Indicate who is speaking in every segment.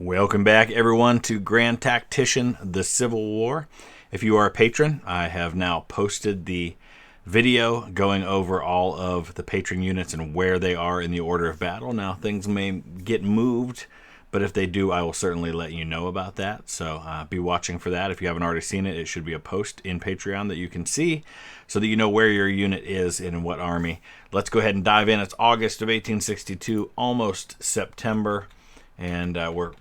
Speaker 1: Welcome back, everyone, to Grand Tactician, the Civil War. If you are a patron, I have now posted the video going over all of the patron units and where they are in the order of battle. Now, things may get moved, but if they do, I will certainly let you know about that. So be watching for that. If you haven't already seen it, it should be a post in Patreon that you can see so that you know where your unit is and in what army. Let's go ahead and dive in. It's August of 1862, almost September, and we're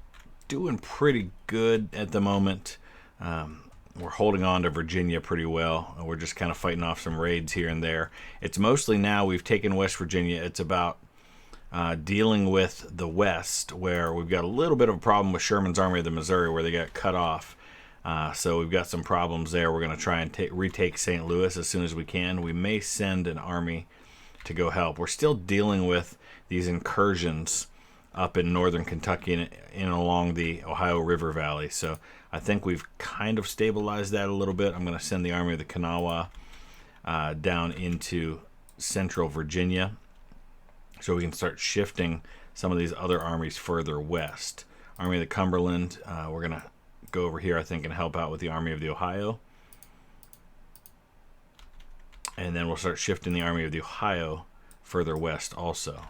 Speaker 1: doing pretty good at the moment. We're holding on to Virginia pretty well. We're just kind of fighting off some raids here and there. It's mostly now we've taken West Virginia. It's about dealing with the West, where we've got a little bit of a problem with Sherman's Army of the Missouri, where they got cut off. So we've got some problems there. We're going to try and retake St. Louis as soon as we can. We may send an army to go help. We're still dealing with these incursions up in northern Kentucky and along the Ohio River Valley. So I think we've kind of stabilized that a little bit. I'm going to send the Army of the Kanawha down into central Virginia so we can start shifting some of these other armies further west. Army of the Cumberland, we're going to go over here, I think, and help out with the Army of the Ohio. And then we'll start shifting the Army of the Ohio further west also.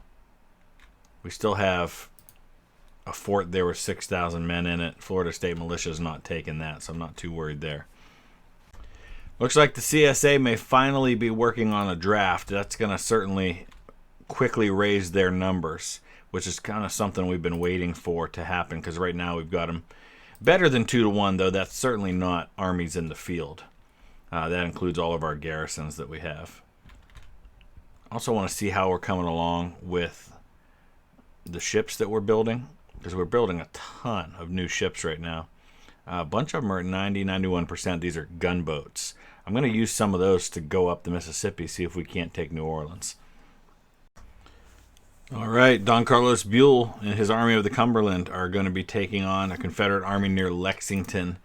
Speaker 1: We still have a fort there with 6,000 men in it. Florida State Militia is not taking that, so I'm not too worried there. Looks like the CSA may finally be working on a draft. That's going to certainly quickly raise their numbers, which is kind of something we've been waiting for to happen, because right now we've got them better than 2-1, though that's certainly not armies in the field. That includes all of our garrisons that we have. Also want to see how we're coming along with the ships that we're building, because we're building a ton of new ships right now. A bunch of them are at 90-91%. These are gunboats. I'm going to use some of those to go up the Mississippi, see if we can't take New Orleans. All right, Don Carlos Buell and his Army of the Cumberland are going to be taking on a Confederate army near Lexington,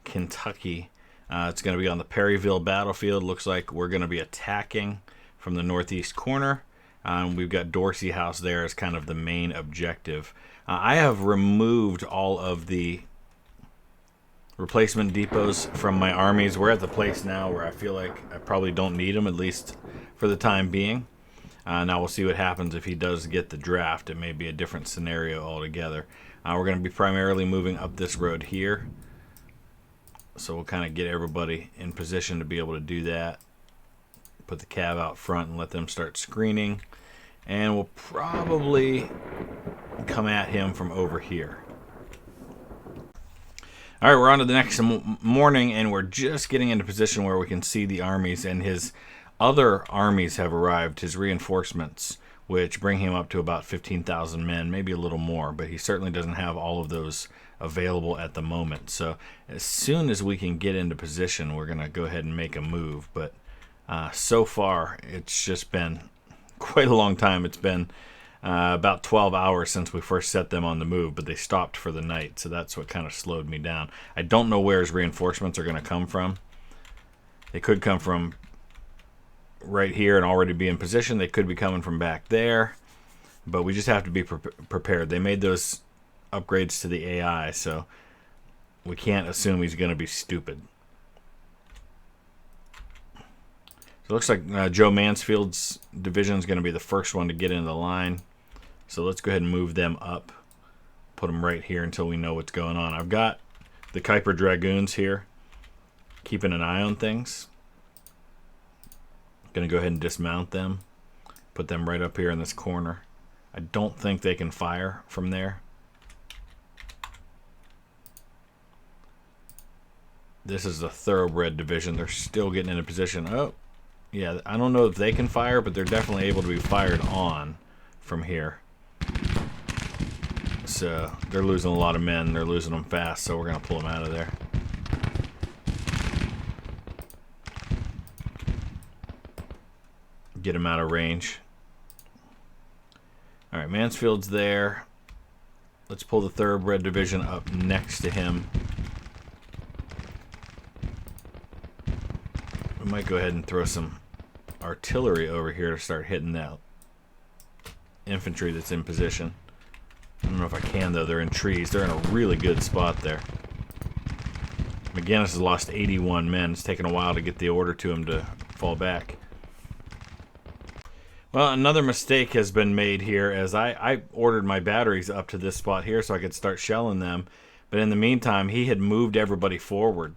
Speaker 1: Kentucky. It's going to be on the Perryville battlefield. Looks like we're going to be attacking from the northeast corner. We've got Dorsey House there as kind of the main objective. I have removed all of the replacement depots from my armies. We're at the place now where I feel like I probably don't need them, at least for the time being. Now we'll see what happens if he does get the draft. It may be a different scenario altogether. We're going to be primarily moving up this road here. So we'll kind of get everybody in position to be able to do that. Put the cav out front and let them start screening. And we'll probably come at him from over here. All right, we're on to the next morning, and we're just getting into position where we can see the armies, and his other armies have arrived, his reinforcements, which bring him up to about 15,000 men, maybe a little more, but he certainly doesn't have all of those available at the moment. So as soon as we can get into position, we're going to go ahead and make a move. But so far, it's just been quite a long time. It's been about 12 hours since we first set them on the move, but they stopped for the night, so that's what kind of slowed me down. I don't know where his reinforcements are going to come from. They could come from right here and already be in position. They could be coming from back there, but we just have to be prepared. They made those upgrades to the AI, so we can't assume he's going to be stupid. So it looks like Joe Mansfield's division is going to be the first one to get into the line. So let's go ahead and move them up. Put them right here until we know what's going on. I've got the Kuiper Dragoons here, keeping an eye on things. Going to go ahead and dismount them. Put them right up here in this corner. I don't think they can fire from there. This is a thoroughbred division. They're still getting into position. Oh, yeah, I don't know if they can fire, but they're definitely able to be fired on from here. So they're losing a lot of men. They're losing them fast, so we're going to pull them out of there. Get them out of range. All right, Mansfield's there. Let's pull the thoroughbred division up next to him. We might go ahead and throw some artillery over here to start hitting that infantry that's in position. I don't know if I can, though. They're in trees. They're in a really good spot there. McGinnis has lost 81 men. It's taken a while to get the order to him to fall back. Well, another mistake has been made here, as I ordered my batteries up to this spot here so I could start shelling them. But in the meantime, he had moved everybody forward.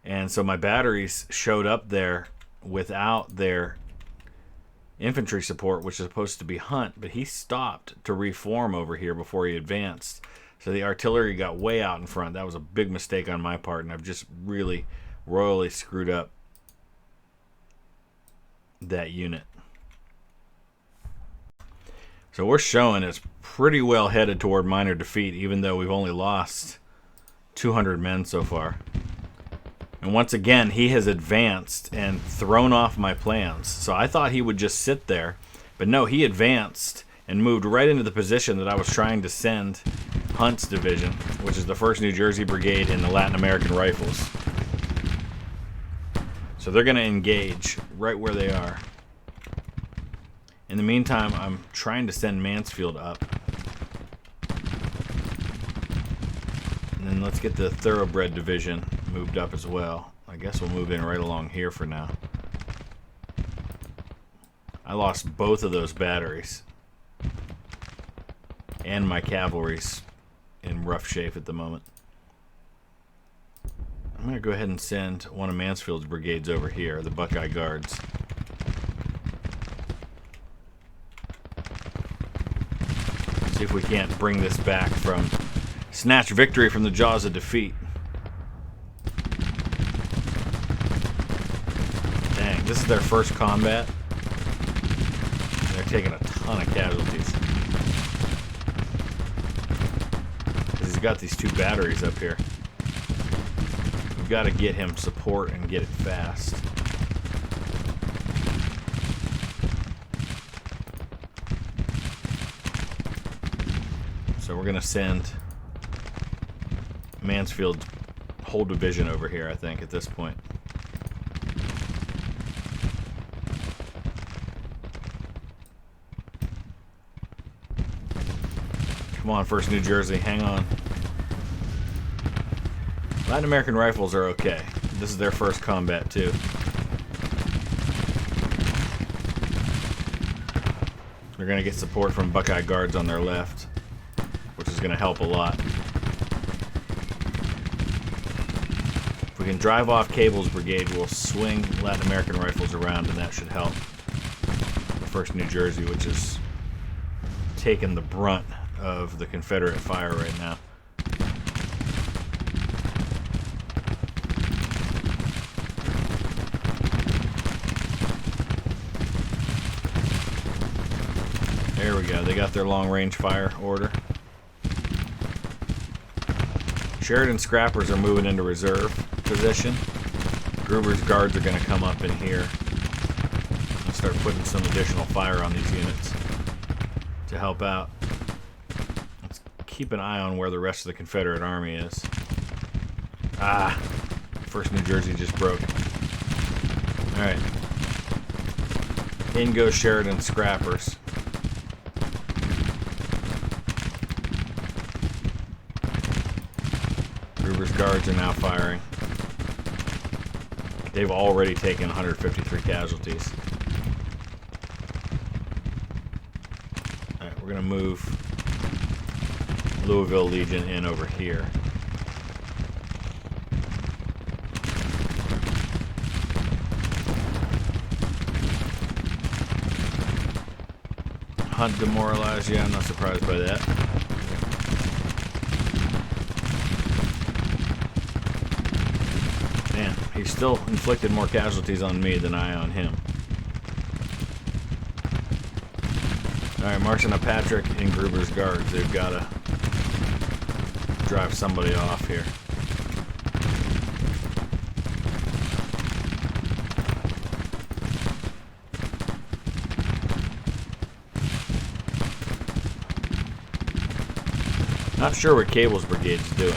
Speaker 1: And so my batteries showed up there without their infantry support, which is supposed to be Hunt. But he stopped to reform over here before he advanced. So the artillery got way out in front. That was a big mistake on my part, and I've just really royally screwed up that unit. So we're showing it's pretty well headed toward minor defeat, even though we've only lost 200 men so far. And once again, he has advanced and thrown off my plans. So I thought he would just sit there, but no, he advanced and moved right into the position that I was trying to send Hunt's division, which is the 1st New Jersey Brigade in the Latin American Rifles. So they're going to engage right where they are. In the meantime, I'm trying to send Mansfield up. And then let's get the Thoroughbred Division moved up as well. I guess we'll move in right along here for now. I lost both of those batteries. And my cavalry's in rough shape at the moment. I'm going to go ahead and send one of Mansfield's brigades over here, the Buckeye Guards. See if we can't bring this back from snatch victory from the jaws of defeat. Dang, this is their first combat. They're taking a ton of casualties. He's got these 2 batteries up here. We've got to get him support and get it fast. So we're going to send Mansfield's whole division over here, I think, at this point. Come on, 1st New Jersey, hang on. Latin American Rifles are okay. This is their first combat, too. They're going to get support from Buckeye Guards on their left, which is going to help a lot. If we can drive off Cable's brigade, we'll swing Latin American Rifles around, and that should help the 1st New Jersey, which is taking the brunt of the Confederate fire right now. There we go. They got their long-range fire order. Sheridan's scrappers are moving into reserve position. Gruber's guards are going to come up in here and start putting some additional fire on these units to help out. Let's keep an eye on where the rest of the Confederate army is. Ah, 1st New Jersey just broke. Alright. In goes Sheridan's scrappers. Gruber's guards are now firing. They've already taken 153 casualties. Alright, we're going to move Louisville Legion in over here. Hunt demoralized. Yeah, I'm not surprised by that. Man, he's still inflicted more casualties on me than I on him. Alright, Marceleno Patrick and Gruber's guards. They've got to drive somebody off here. Not sure what Cable's brigade's doing.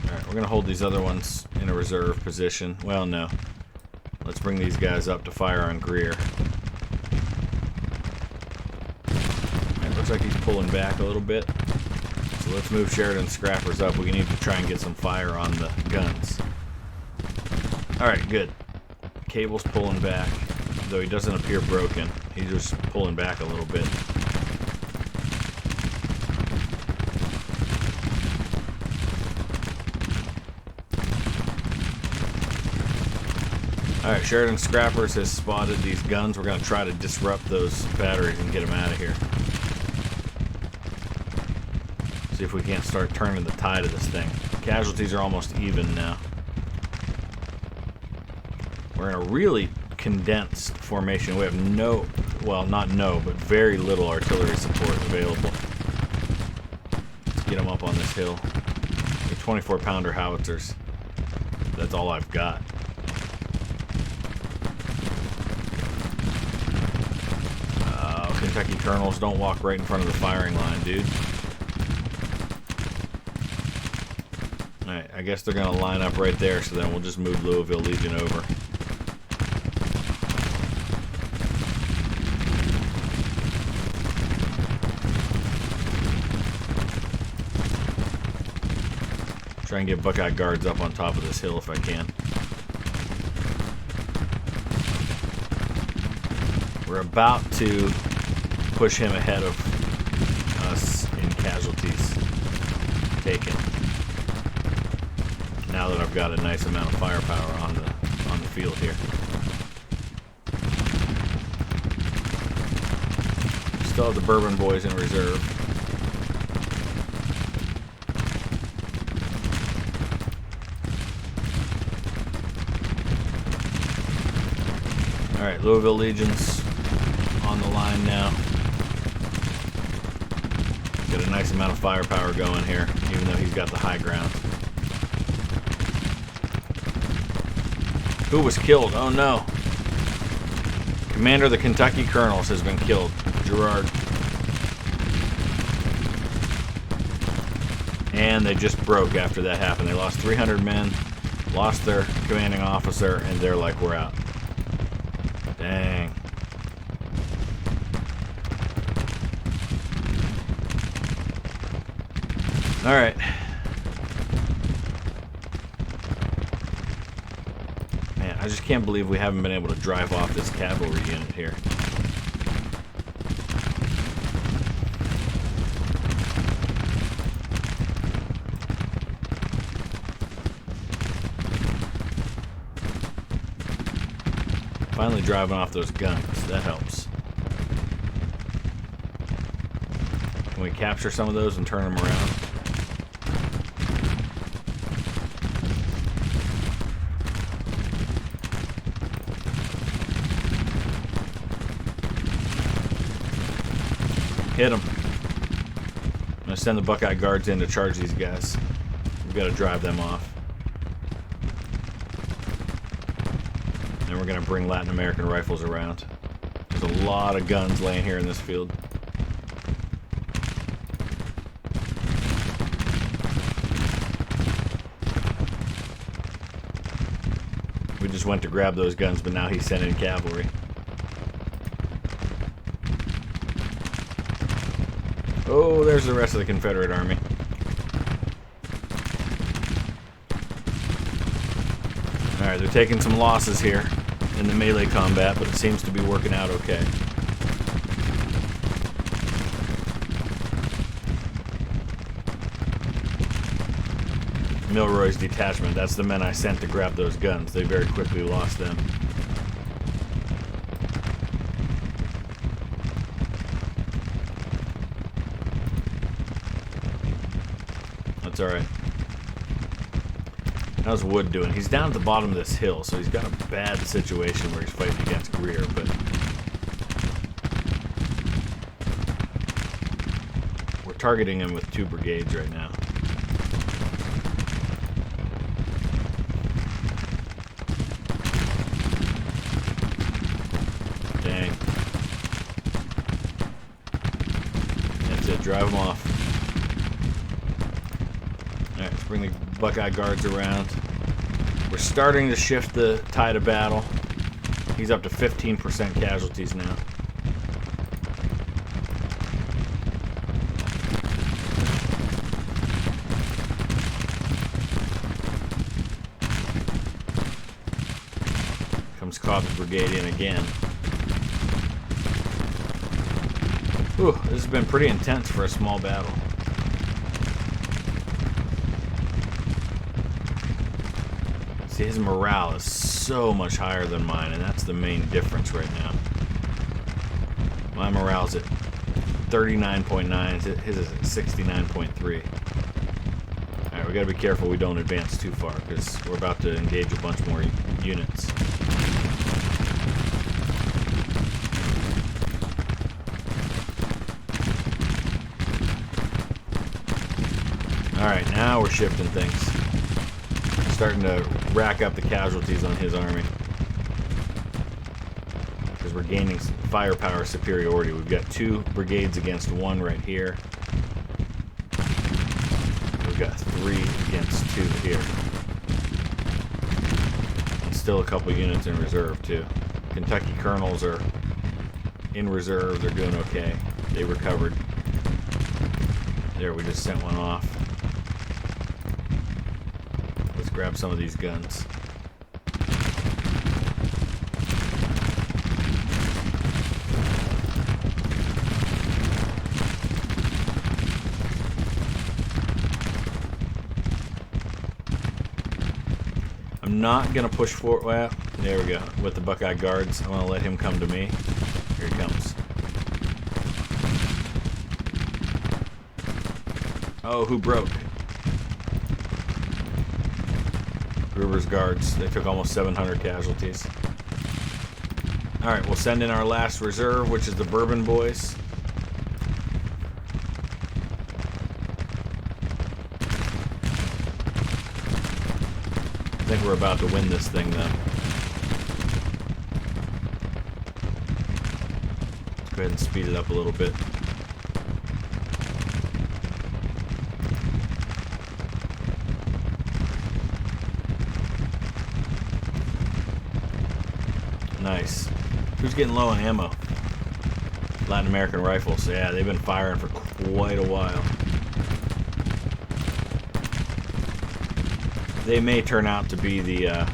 Speaker 1: Alright, we're going to hold these other ones in a reserve position. Well, no. Let's bring these guys up to fire on Greer. It looks like he's pulling back a little bit. So let's move Sheridan's scrappers up. We need to try and get some fire on the guns. Alright, good. Cable's pulling back, though he doesn't appear broken. He's just pulling back a little bit. Alright, Sheridan Scrappers has spotted these guns. We're going to try to disrupt those batteries and get them out of here. See if we can't start turning the tide of this thing. Casualties are almost even now. We're in a really condensed formation. We have no, well, not no, but very little artillery support available. Let's get them up on this hill. The 24-pounder howitzers. That's all I've got. Kentucky Colonels, don't walk right in front of the firing line, dude. Alright, I guess they're going to line up right there, so then we'll just move Louisville Legion over. Try and get Buckeye Guards up on top of this hill if I can. We're about to push him ahead of us in casualties taken. Now that I've got a nice amount of firepower on the field here. Still have the Bourbon Boys in reserve. Alright, Louisville Legion's on the line now. Got a nice amount of firepower going here, even though he's got the high ground. Who was killed? Oh no. Commander of the Kentucky Colonels has been killed. Gerard. And they just broke after that happened. They lost 300 men, lost their commanding officer, and they're like, we're out. Dang. Alright. Man, I just can't believe we haven't been able to drive off this cavalry unit here. Finally driving off those guns. That helps. Can we capture some of those and turn them around? Hit them. I'm going to send the Buckeye Guards in to charge these guys. We've got to drive them off. And we're going to bring Latin American rifles around. There's a lot of guns laying here in this field. We just went to grab those guns, but now he's sending cavalry. Oh, there's the rest of the Confederate Army. Alright, they're taking some losses here in the melee combat, but it seems to be working out okay. Milroy's detachment, that's the men I sent to grab those guns. They very quickly lost them. That's alright. How's Wood doing? He's down at the bottom of this hill, so he's got a bad situation where he's fighting against Greer, but we're targeting him with 2 brigades right now. Dang. That's it, drive him off. Alright, let's bring the Buckeye Guards around. We're starting to shift the tide of battle. He's up to 15% casualties now. Comes Coffee Brigade in again. Ooh, this has been pretty intense for a small battle. See, his morale is so much higher than mine, and that's the main difference right now. My morale's at 39.9, his is at 69.3. Alright, we gotta be careful we don't advance too far, because we're about to engage a bunch more units. Alright, now we're shifting things. Starting to rack up the casualties on his army. Because we're gaining some firepower superiority. We've got 2 brigades against 1 right here. We've got 3 against 2 here. And still a couple units in reserve too. Kentucky colonels are in reserve. They're doing okay. They recovered. There, we just sent one off. Let's grab some of these guns. I'm not going to push forward. Well, there we go. With the Buckeye Guards. I want to let him come to me. Here he comes. Oh, who broke? Gruber's Guards. They took almost 700 casualties. Alright, we'll send in our last reserve, which is the Bourbon Boys. I think we're about to win this thing, though. Let's go ahead and speed it up a little bit. Nice. Who's getting low on ammo? Latin American Rifles. Yeah, they've been firing for quite a while. They may turn out to be the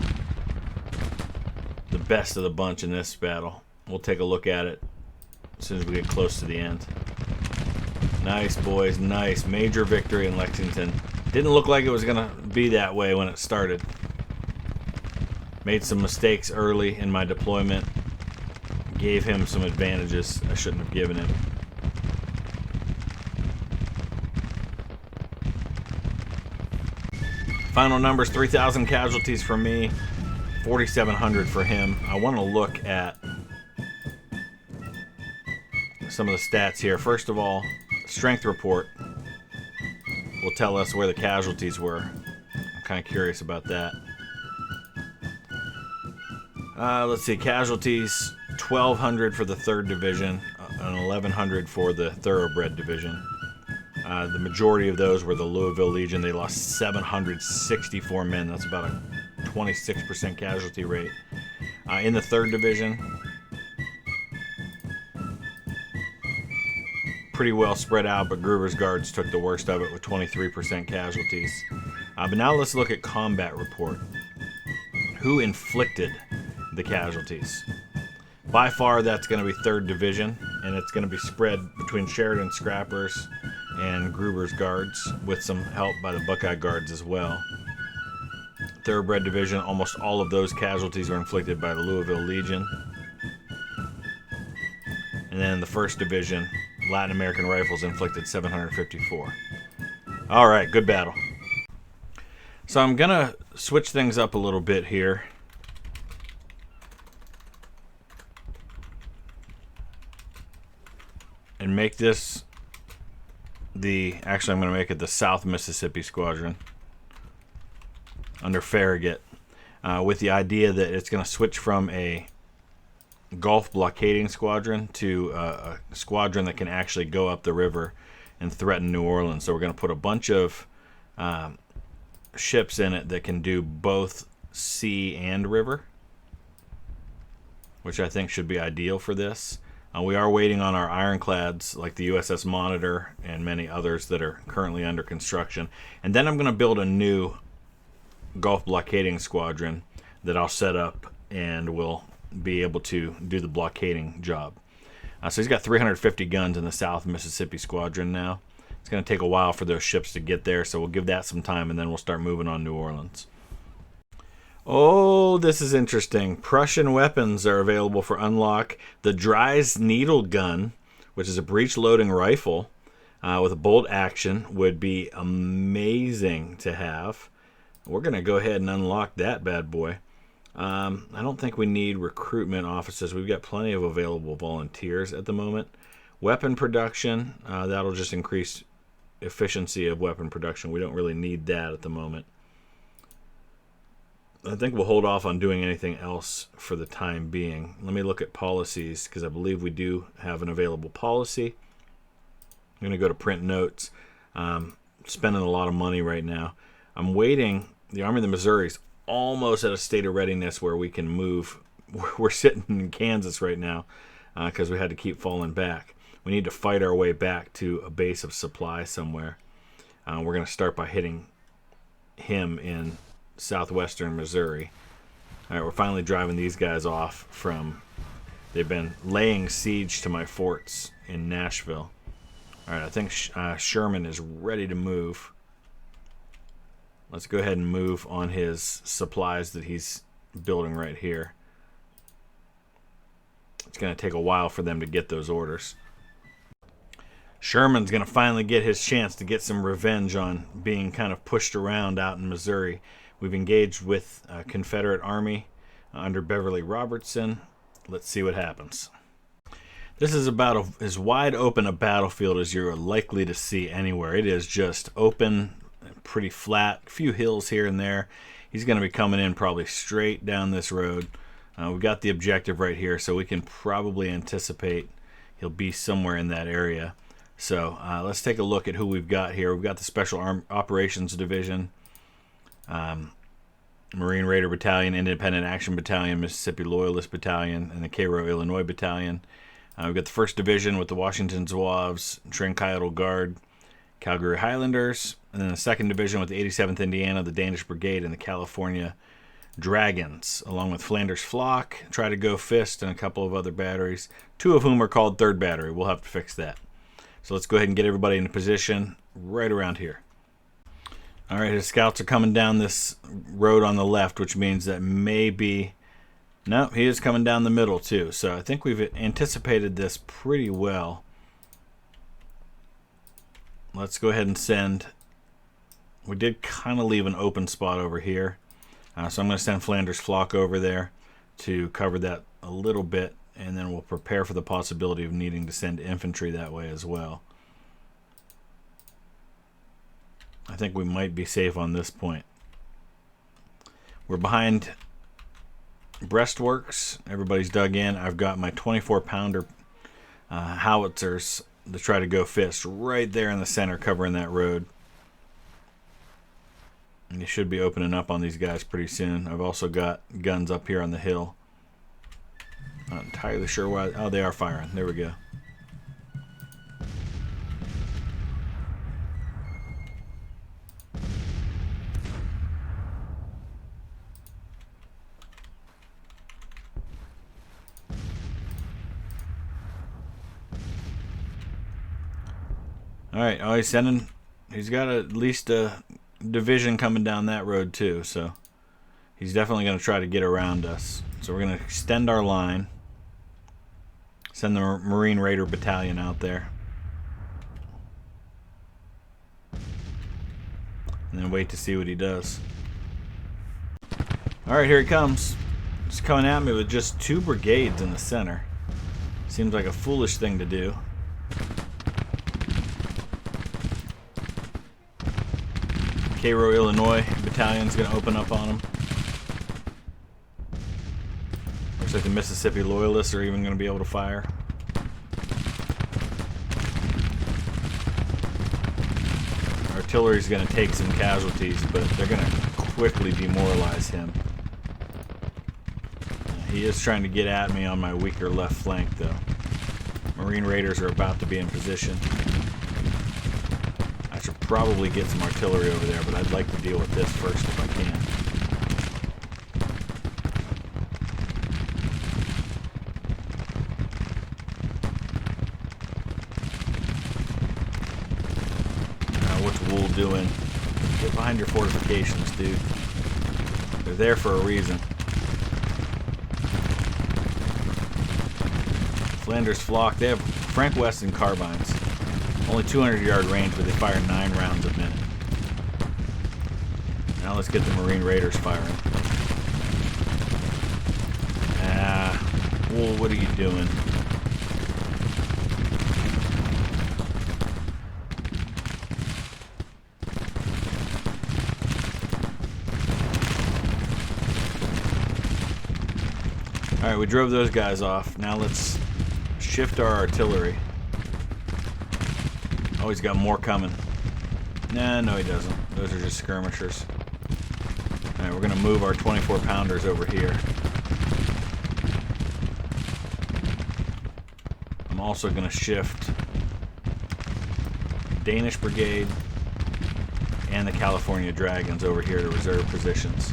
Speaker 1: best of the bunch in this battle. We'll take a look at it as soon as we get close to the end. Nice, boys. Nice. Major victory in Lexington. Didn't look like it was going to be that way when it started. Made some mistakes early in my deployment. Gave him some advantages I shouldn't have given him. Final numbers, 3,000 casualties for me, 4,700 for him. I want to look at some of the stats here. First of all, strength report will tell us where the casualties were. I'm kind of curious about that. Let's see, casualties, 1,200 for the 3rd Division, and 1,100 for the Thoroughbred Division. The majority of those were the Louisville Legion. They lost 764 men. That's about a 26% casualty rate. In the 3rd Division, pretty well spread out, but Gruber's Guards took the worst of it with 23% casualties. But now let's look at combat report. Who inflicted the casualties? By far, that's going to be 3rd Division, and it's going to be spread between Sheridan Scrappers and Gruber's Guards, with some help by the Buckeye Guards as well. Thoroughbred Division, almost all of those casualties were inflicted by the Louisville Legion. And then in the 1st Division, Latin American Rifles inflicted 754. Alright, good battle. So I'm going to switch things up a little bit here. And make this actually I'm going to make it the South Mississippi Squadron under Farragut, with the idea that it's going to switch from a Gulf blockading squadron to a squadron that can actually go up the river and threaten New Orleans. So we're going to put a bunch of ships in it that can do both sea and river, which I think should be ideal for this. We are waiting on our ironclads like the USS Monitor and many others that are currently under construction. And then I'm going to build a new Gulf blockading squadron that I'll set up and will be able to do the blockading job. So he's got 350 guns in the South Mississippi Squadron now. It's going to take a while for those ships to get there, so we'll give that some time and then we'll start moving on New Orleans. Oh, this is interesting. Prussian weapons are available for unlock. The Dries Needle gun, which is a breech-loading rifle with a bolt action, would be amazing to have. We're going to go ahead and unlock that bad boy. I don't think we need recruitment officers. We've got plenty of available volunteers at the moment. Weapon production, that'll just increase efficiency of weapon production. We don't really need that at the moment. I think we'll hold off on doing anything else for the time being. Let me look at policies, because I believe we do have an available policy. I'm going to go to print notes. Spending a lot of money right now. I'm waiting. The Army of the Missouri is almost at a state of readiness where we can move. We're sitting in Kansas right now because we had to keep falling back. We need to fight our way back to a base of supply somewhere. We're going to start by hitting him in southwestern Missouri. All right, we're finally driving these guys off from... They've been laying siege to my forts in Nashville. All right, I think Sherman is ready to move. Let's go ahead and move on his supplies that he's building right here. It's going to take a while for them to get those orders. Sherman's going to finally get his chance to get some revenge on being kind of pushed around out in Missouri. We've engaged with a Confederate Army under Beverly Robertson. Let's see what happens. This is about as wide open a battlefield as you're likely to see anywhere. It is just open, pretty flat, a few hills here and there. He's going to be coming in probably straight down this road. We've got the objective right here, so we can probably anticipate he'll be somewhere in that area. So let's take a look at who we've got here. We've got the Special Operations Division, Marine Raider Battalion, Independent Action Battalion, Mississippi Loyalist Battalion, and the Cairo, Illinois Battalion. We've got the 1st Division with the Washington Zouaves, Trinquetal Guard, Calgary Highlanders, and then the 2nd Division with the 87th Indiana, the Danish Brigade, and the California Dragons, along with Flanders Flock, Try to Go Fist, and a couple of other batteries, 2 of whom are called 3rd Battery. We'll have to fix that. So let's go ahead and get everybody in position right around here. All right, his scouts are coming down this road on the left, which means that maybe... No, he is coming down the middle too. So I think we've anticipated this pretty well. Let's go ahead and send... We did kind of leave an open spot over here. So I'm going to send Flanders Flock over there to cover that a little bit. And then we'll prepare for the possibility of needing to send infantry that way as well. I think we might be safe on this point. We're behind breastworks. Everybody's dug in. I've got my 24-pounder howitzers to Try to Go Fist right there in the center covering that road. And you should be opening up on these guys pretty soon. I've also got guns up here on the hill. Not entirely sure why. Oh, they are firing. There we go. All right. Oh, he's sending. He's got at least a division coming down that road too. So he's definitely going to try to get around us. So we're going to extend our line. Send the Marine Raider Battalion out there. And then wait to see what he does. Alright, here he comes. He's coming at me with just 2 brigades in the center. Seems like a foolish thing to do. Cairo, Illinois Battalion's going to open up on him. Looks like the Mississippi Loyalists are even going to be able to fire. Artillery's going to take some casualties, but they're going to quickly demoralize him. He is trying to get at me on my weaker left flank, though. Marine Raiders are about to be in position. I should probably get some artillery over there, but I'd like to deal with this first if I can. What's Wool doing? Get behind your fortifications, dude. They're there for a reason. Flanders Flock, they have Frank Weston carbines. Only 200-yard range, but they fire 9 rounds a minute. Now let's get the Marine Raiders firing. Wool, what are you doing? Alright, we drove those guys off. Now let's shift our artillery. Oh, he's got more coming. Nah, no he doesn't. Those are just skirmishers. Alright, we're going to move our 24-pounders over here. I'm also going to shift Danish Brigade and the California Dragons over here to reserve positions.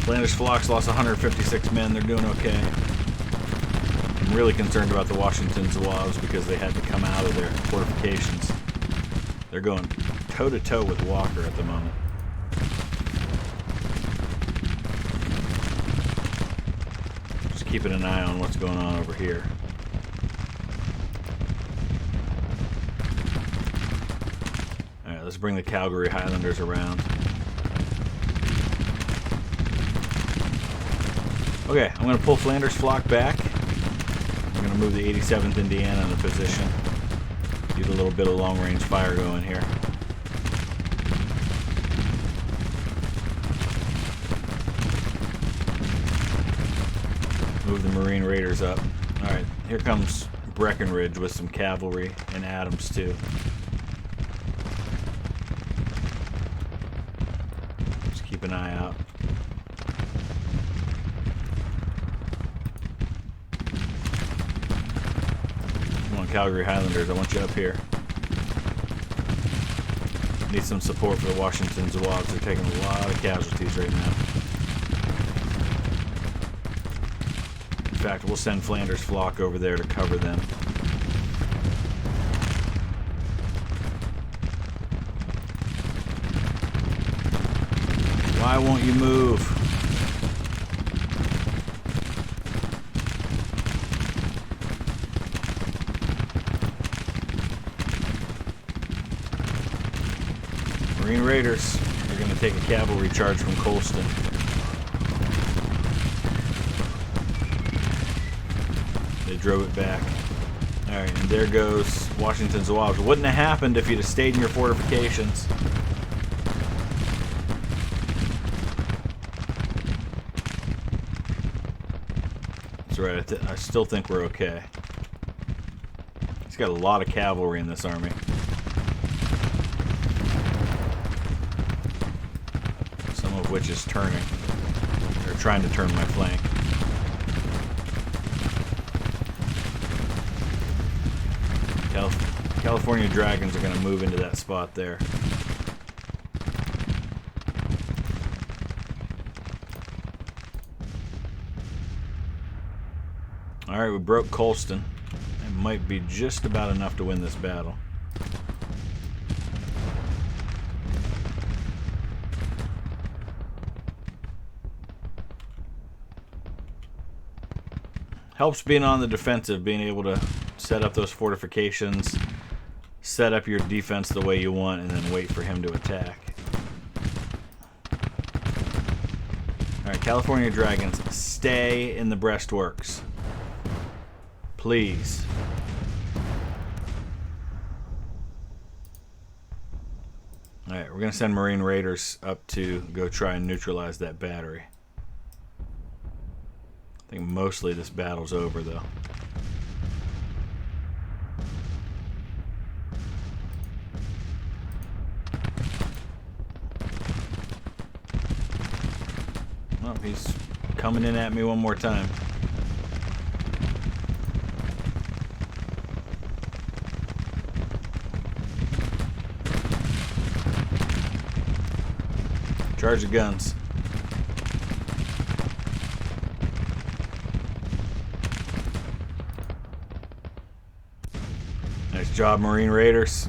Speaker 1: Flanders Flocks lost 156 men. They're doing okay. I'm really concerned about the Washington Zouaves because they had to come out of their fortifications. They're going toe-to-toe with Walker at the moment. Just keeping an eye on what's going on over here. Alright, let's bring the Calgary Highlanders around. Okay, I'm going to pull Flanders Flock back. I'm going to move the 87th Indiana into position. Get a little bit of long-range fire going here. Move the Marine Raiders up. Alright, here comes Breckenridge with some cavalry, and Adams too. Just keep an eye out. Calgary Highlanders, I want you up here. Need some support for the Washington Zouaves. They're taking a lot of casualties right now. In fact, we'll send Flanders Flock over there to cover them. Why won't you move? Marine Raiders are going to take a cavalry charge from Colston. They drove it back. Alright, and there goes Washington Zouaves. Wouldn't have happened if you'd have stayed in your fortifications. That's right, I still think we're okay. He's got a lot of cavalry in this army. Which is turning. They're trying to turn my flank. California Dragons are going to move into that spot there. Alright, we broke Colston. It might be just about enough to win this battle. Helps being on the defensive, being able to set up those fortifications, set up your defense the way you want, and then wait for him to attack. Alright, California Dragons, stay in the breastworks. Please. Alright, we're going to send Marine Raiders up to go try and neutralize that battery. I think mostly this battle's over, though. Oh, he's coming in at me one more time. Charge the guns. Nice job, Marine Raiders.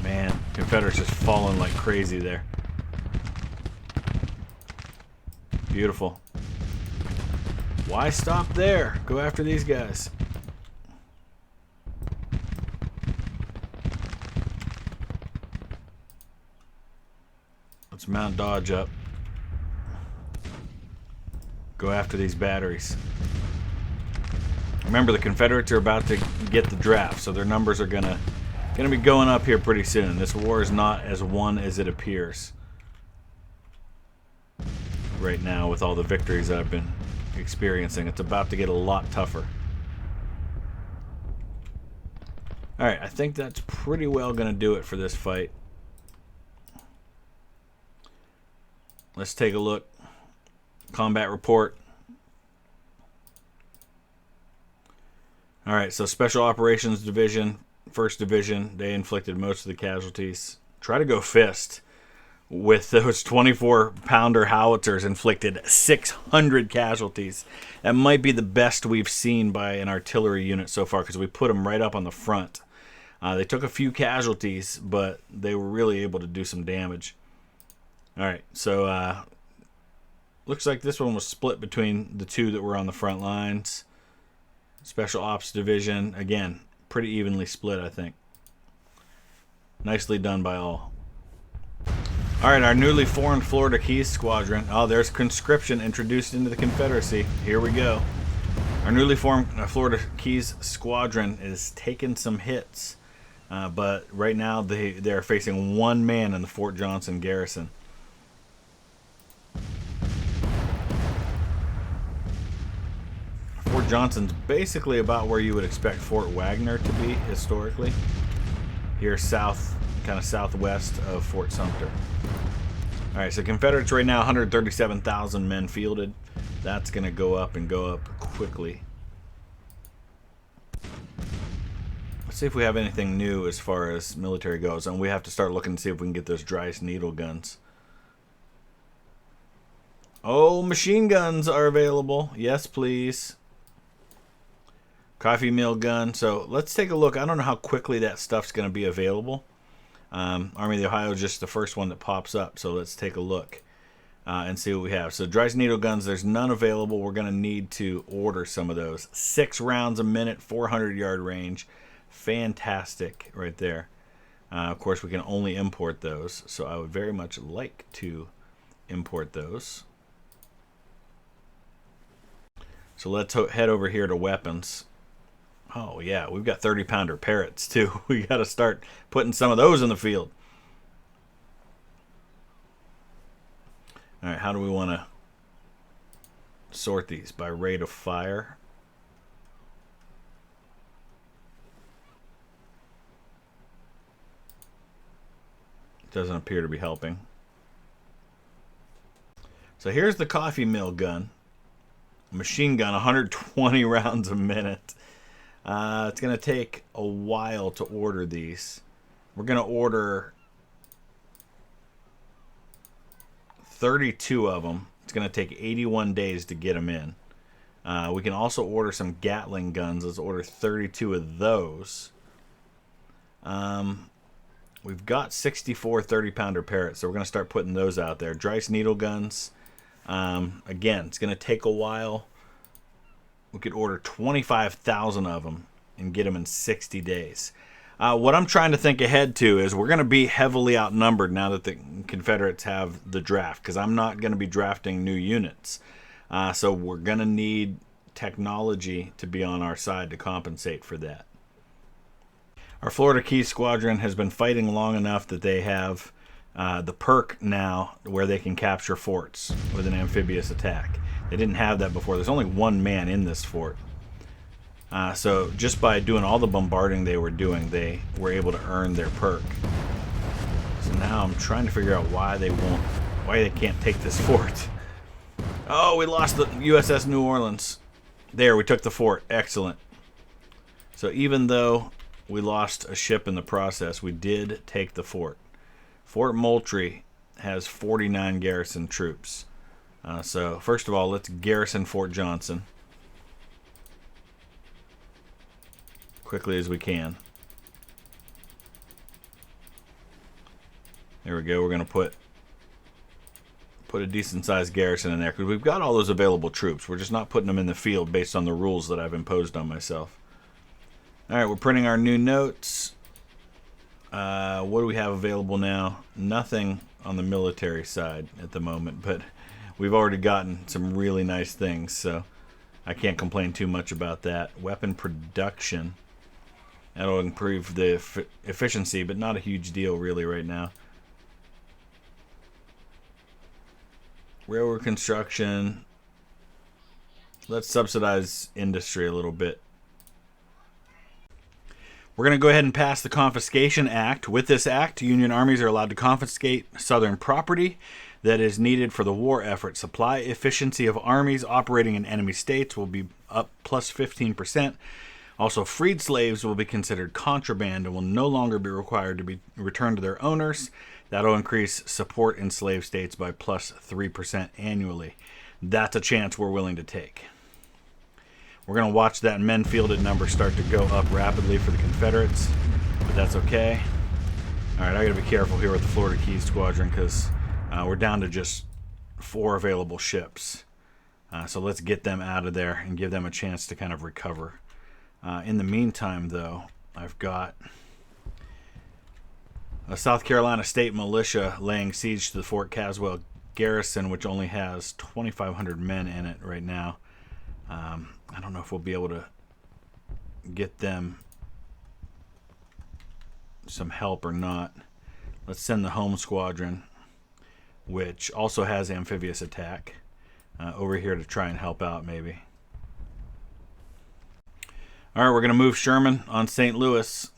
Speaker 1: Man, Confederates just falling like crazy there. Beautiful. Why stop there? Go after these guys. Let's mount Dodge up. Go after these batteries. Remember, the Confederates are about to get the draft, so their numbers are gonna be going up here pretty soon. This war is not as won as it appears right now with all the victories that I've been experiencing. It's about to get a lot tougher. Alright, I think that's pretty well going to do it for this fight. Let's take a look. Combat report. Alright, so Special Operations Division, 1st Division, they inflicted most of the casualties. Try to go fist. With those 24-pounder howitzers, inflicted 600 casualties. That might be the best we've seen by an artillery unit so far, because we put them right up on the front. They took a few casualties, but they were really able to do some damage. Alright, so looks like this one was split between the two that were on the front lines. Special Ops Division, again, pretty evenly split, I think. Nicely done by all. Alright, our newly formed Florida Keys Squadron. Oh, there's conscription introduced into the Confederacy. Here we go. Our newly formed Florida Keys Squadron is taking some hits. But right now they're facing one man in the Fort Johnson garrison. Fort Johnson's basically about where you would expect Fort Wagner to be historically. Here south, kind of southwest of Fort Sumter. Alright, so Confederates right now, 137,000 men fielded. That's going to go up and go up quickly. Let's see if we have anything new as far as military goes. And we have to start looking to see if we can get those dry needle guns. Oh, machine guns are available. Yes, please. Coffee mill gun. So let's take a look. I don't know how quickly that stuff's going to be available. Army of the Ohio is just the first one that pops up, so let's take a look and see what we have. So dry needle guns, there's none available. We're going to need to order some of those. 6 rounds a minute, 400-yard range. Fantastic right there. Of course, we can only import those, so I would very much like to import those. So let's head over here to weapons. Oh, yeah, we've got 30-pounder Parrots, too. We got to start putting some of those in the field. All right, how do we want to sort these? By rate of fire? Doesn't appear to be helping. So here's the coffee mill gun. Machine gun, 120 rounds a minute. It's going to take a while to order these. We're going to order 32 of them. It's going to take 81 days to get them in. We can also order some Gatling guns. Let's order 32 of those. We've got 64 30-pounder Parrots, so we're going to start putting those out there. Dry needle guns. Again, it's going to take a while. We could order 25,000 of them and get them in 60 days. What I'm trying to think ahead to is we're going to be heavily outnumbered now that the Confederates have the draft, because I'm not going to be drafting new units. So we're going to need technology to be on our side to compensate for that. Our Florida Keys Squadron has been fighting long enough that they have the perk now where they can capture forts with an amphibious attack. They didn't have that before. There's only one man in this fort. So just by doing all the bombarding they were doing, they were able to earn their perk. So now I'm trying to figure out why they can't take this fort. Oh, we lost the USS New Orleans. There, we took the fort. Excellent. So even though we lost a ship in the process, we did take the fort. Fort Moultrie has 49 garrison troops. So first of all, let's garrison Fort Johnson quickly as we can. There we go. We're going to put a decent-sized garrison in there because we've got all those available troops. We're just not putting them in the field based on the rules that I've imposed on myself. All right, we're printing our new notes. What do we have available now? Nothing on the military side at the moment, but we've already gotten some really nice things, so I can't complain too much about that. Weapon production. That'll improve the efficiency, but not a huge deal really right now. Railroad construction. Let's subsidize industry a little bit. We're going to go ahead and pass the Confiscation Act. With this act, Union armies are allowed to confiscate Southern property that is needed for the war effort. Supply efficiency of armies operating in enemy states will be up plus 15%. Also, freed slaves will be considered contraband and will no longer be required to be returned to their owners. That'll increase support in slave states by plus 3% annually. That's a chance we're willing to take. We're going to watch that men fielded number start to go up rapidly for the Confederates, but that's okay. All right, I got to be careful here with the Florida Keys Squadron because we're down to just 4 available ships. So let's get them out of there and give them a chance to kind of recover. In the meantime, though, I've got a South Carolina State Militia laying siege to the Fort Caswell garrison, which only has 2,500 men in it right now. I don't know if we'll be able to get them some help or not. Let's send the home squadron, which also has amphibious attack, over here to try and help out maybe. All right, we're going to move Sherman on St. Louis.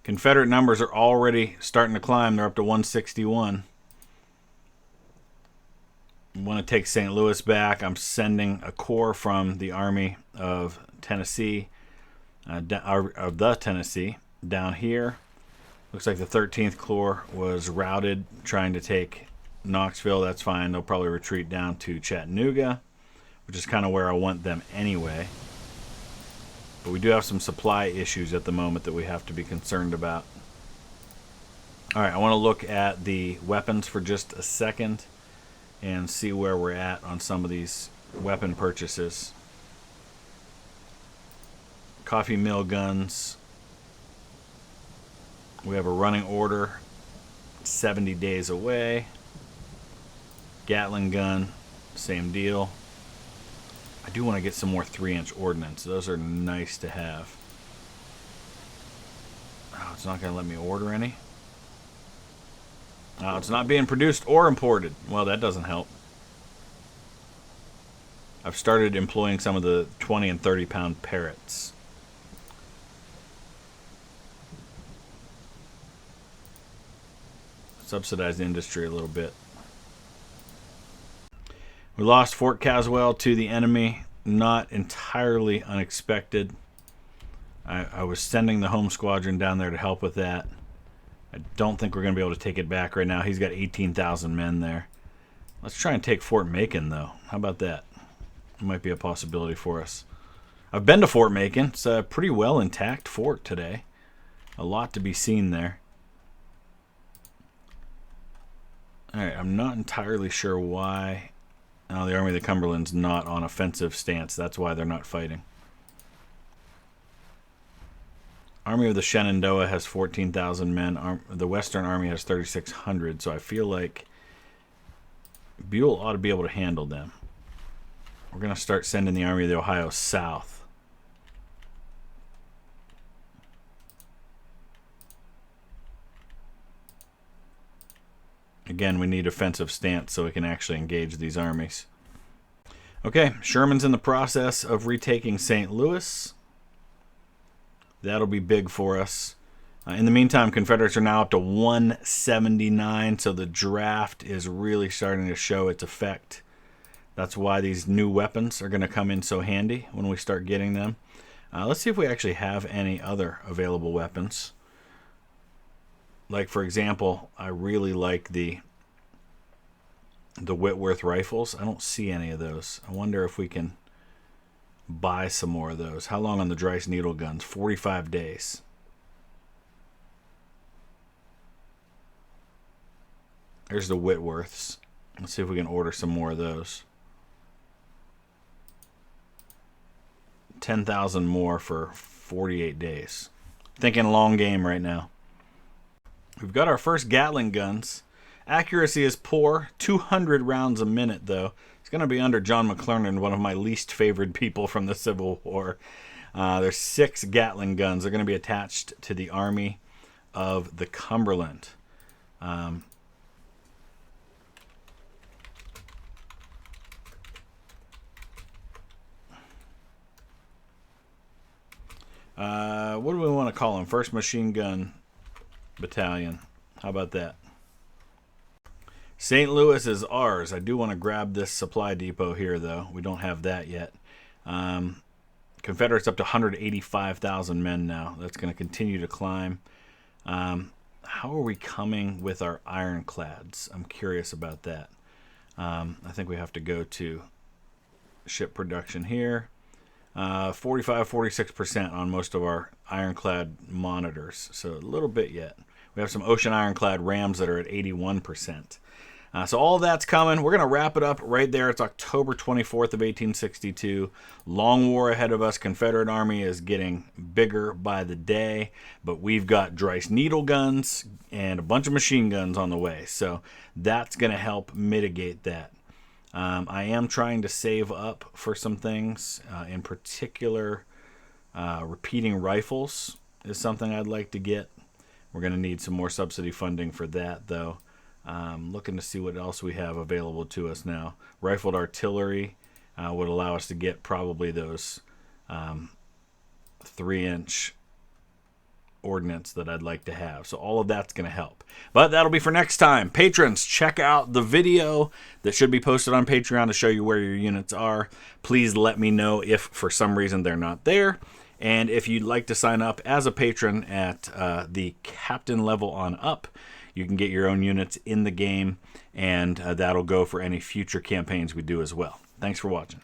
Speaker 1: Confederate numbers are already starting to climb. They're up to 161. We want to take St. Louis back. I'm sending a corps from the Army of Tennessee, of the Tennessee, down here. Looks like the 13th Corps was routed trying to take Knoxville. That's fine. They'll probably retreat down to Chattanooga, which is kind of where I want them anyway. But we do have some supply issues at the moment that we have to be concerned about. All right, I want to look at the weapons for just a second and see where we're at on some of these weapon purchases. Coffee mill guns. We have a running order, 70 days away. Gatling gun, same deal. I do want to get some more 3-inch ordnance. Those are nice to have. Oh, it's not going to let me order any. Oh, it's not being produced or imported. Well, that doesn't help. I've started employing some of the 20 and 30 pound parrots. Subsidize industry a little bit. We lost Fort Caswell to the enemy. Not entirely unexpected. I was sending the home squadron down there to help with that. I don't think we're going to be able to take it back right now. He's got 18,000 men there. Let's try and take Fort Macon, though. How about that? It might be a possibility for us. I've been to Fort Macon. It's a pretty well intact fort today. A lot to be seen there. Alright, I'm not entirely sure why. No, the Army of the Cumberland's not on offensive stance. That's why they're not fighting. Army of the Shenandoah has 14,000 men. The Western Army has 3,600, so I feel like Buell ought to be able to handle them. We're going to start sending the Army of the Ohio south. Again, we need offensive stance so we can actually engage these armies. Okay, Sherman's in the process of retaking St. Louis. That'll be big for us. In the meantime, Confederates are now up to 179, so the draft is really starting to show its effect. That's why these new weapons are going to come in so handy when we start getting them. Let's see if we actually have any other available weapons. Like, for example, I really like the Whitworth Rifles. I don't see any of those. I wonder if we can buy some more of those. How long on the Dryce Needle Guns? 45 days. There's the Whitworths. Let's see if we can order some more of those. 10,000 more for 48 days. Thinking long game right now. We've got our first Gatling guns. Accuracy is poor. 200 rounds a minute, though. It's going to be under John McClernand, one of my least favored people from the Civil War. There's 6 Gatling guns. They're going to be attached to the Army of the Cumberland. What do we want to call them? 1st Machine Gun Battalion. How about that? St. Louis is ours. I do want to grab this supply depot here, though. We don't have that yet. Confederates up to 185,000 men now. That's going to continue to climb. How are we coming with our ironclads? I'm curious about that. I think we have to go to ship production here. 45-46% on most of our ironclad monitors, so a little bit yet. We have some ocean ironclad rams that are at 81%. So all of that's coming. We're going to wrap it up right there. It's October 24th of 1862. Long war ahead of us. Confederate Army is getting bigger by the day, but we've got Dryce Needle Guns and a bunch of machine guns on the way, so that's going to help mitigate that. I am trying to save up for some things. In particular, repeating rifles is something I'd like to get. We're going to need some more subsidy funding for that, though. Looking to see what else we have available to us now. Rifled artillery would allow us to get probably those 3-inch ordnance that I'd like to have. So all of that's going to help. But that'll be for next time. Patrons, check out the video that should be posted on Patreon to show you where your units are. Please let me know if for some reason they're not there. And if you'd like to sign up as a patron at the captain level on up, you can get your own units in the game, and that'll go for any future campaigns we do as well. Thanks for watching.